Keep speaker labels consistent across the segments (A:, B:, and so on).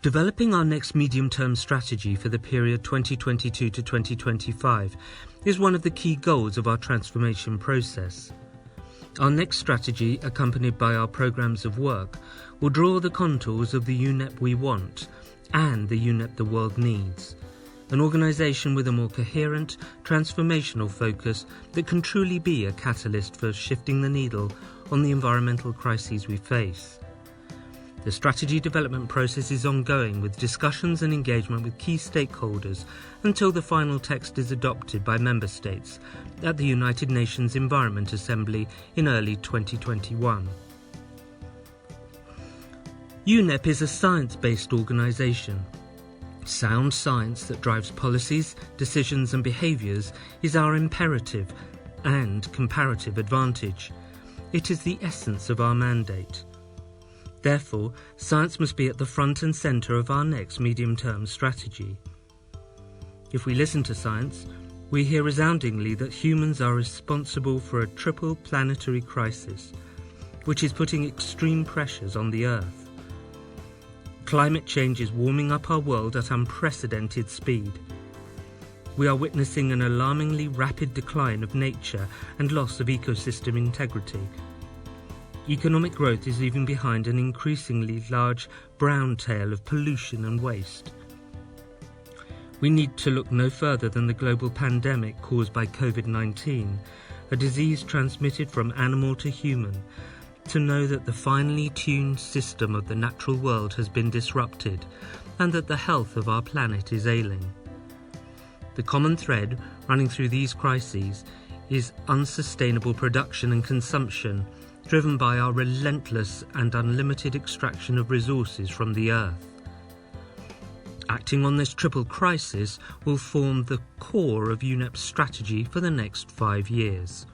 A: Developing our next medium-term strategy for the period 2022 to 2025 is one of the key goals of our transformation process. Our next strategy, accompanied by our programmes of work, will draw the contours of the UNEP we want and the UNEP the world needs. An organisation with a more coherent, transformational focus that can truly be a catalyst for shifting the needle on the environmental crises we face. The strategy development process is ongoing, with discussions and engagement with key stakeholders until the final text is adopted by Member States at the United Nations Environment Assembly in early 2021. UNEP is a science-based organisation. Sound science that drives policies, decisions and behaviours is our imperative and comparative advantage. It is the essence of our mandate. Therefore, science must be at the front and centre of our next medium-term strategy. If we listen to science, we hear resoundingly that humans are responsible for a triple planetary crisis, which is putting extreme pressures on the Earth. Climate change is warming up our world at unprecedented speed. We are witnessing an alarmingly rapid decline of nature and loss of ecosystem integrity. Economic growth is leaving behind an increasingly large brown tail of pollution and waste. We need to look no further than the global pandemic caused by COVID-19, a disease transmitted from animal to human, to know that the finely tuned system of the natural world has been disrupted and that the health of our planet is ailing. The common thread running through these crises is unsustainable production and consumption, driven by our relentless and unlimited extraction of resources from the Earth. Acting on this triple crisis will form the core of UNEP's strategy for the next 5 years.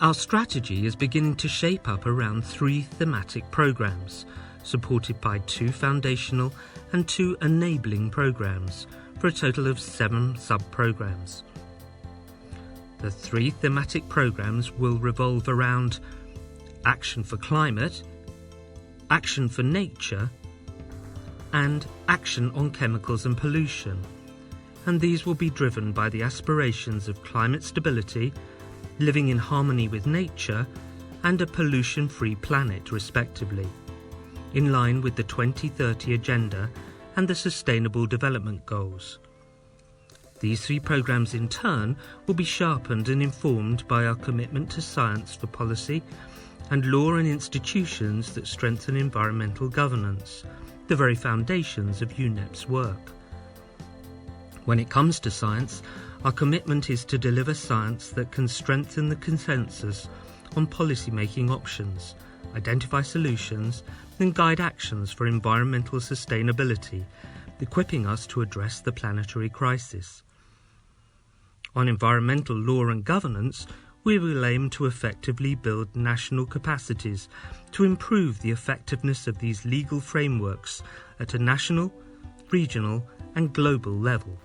A: Our strategy is beginning to shape up around 3 thematic programmes, supported by 2 foundational and 2 enabling programmes, for a total of 7 sub-programmes. The 3 thematic programmes will revolve around action for climate, action for nature, and action on chemicals and pollution, and these will be driven by the aspirations of climate stability, living in harmony with nature, and a pollution-free planet, respectively, in line with the 2030 Agenda and the Sustainable Development Goals. These 3 programmes in turn will be sharpened and informed by our commitment to science for policy and law and institutions that strengthen environmental governance, the very foundations of UNEP's work. When it comes to science, our commitment is to deliver science that can strengthen the consensus on policy-making options, identify solutions, and guide actions for environmental sustainability, equipping us to address the planetary crisis. On environmental law and governance, we will aim to effectively build national capacities to improve the effectiveness of these legal frameworks at a national, regional, and global level.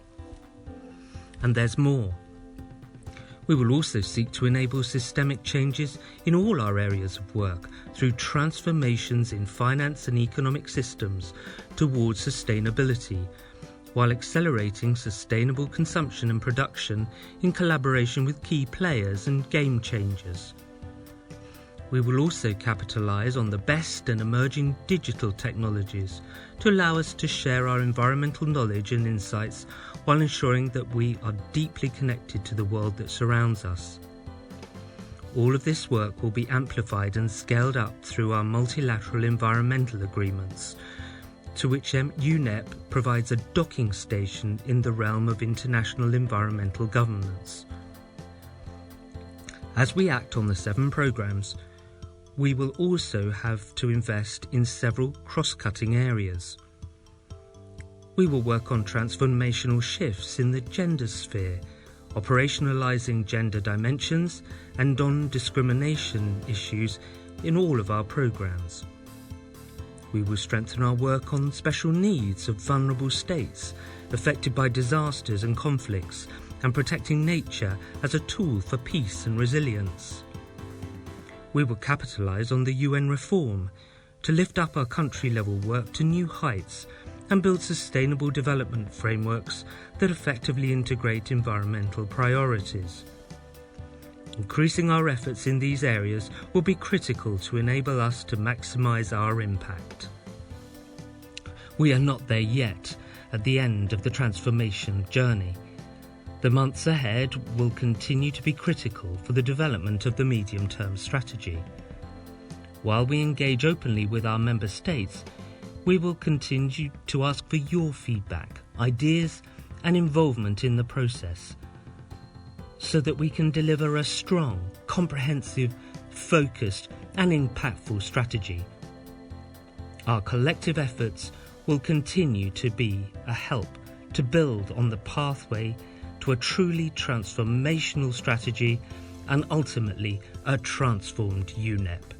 A: And there's more. We will also seek to enable systemic changes in all our areas of work through transformations in finance and economic systems towards sustainability, while accelerating sustainable consumption and production in collaboration with key players and game changers. We will also capitalise on the best and emerging digital technologies to allow us to share our environmental knowledge and insights while ensuring that we are deeply connected to the world that surrounds us. All of this work will be amplified and scaled up through our multilateral environmental agreements, to which UNEP provides a docking station in the realm of international environmental governance. As we act on the 7 programmes, we will also have to invest in several cross-cutting areas. We will work on transformational shifts in the gender sphere, operationalising gender dimensions and non-discrimination issues in all of our programmes. We will strengthen our work on special needs of vulnerable states affected by disasters and conflicts, and protecting nature as a tool for peace and resilience. We will capitalise on the UN reform to lift up our country-level work to new heights and build sustainable development frameworks that effectively integrate environmental priorities. Increasing our efforts in these areas will be critical to enable us to maximise our impact. We are not there yet at the end of the transformation journey. The months ahead will continue to be critical for the development of the medium-term strategy. While we engage openly with our member states, we will continue to ask for your feedback, ideas and involvement in the process, so that we can deliver a strong, comprehensive, focused and impactful strategy. Our collective efforts will continue to be a help to build on the pathway to a truly transformational strategy and ultimately a transformed UNEP.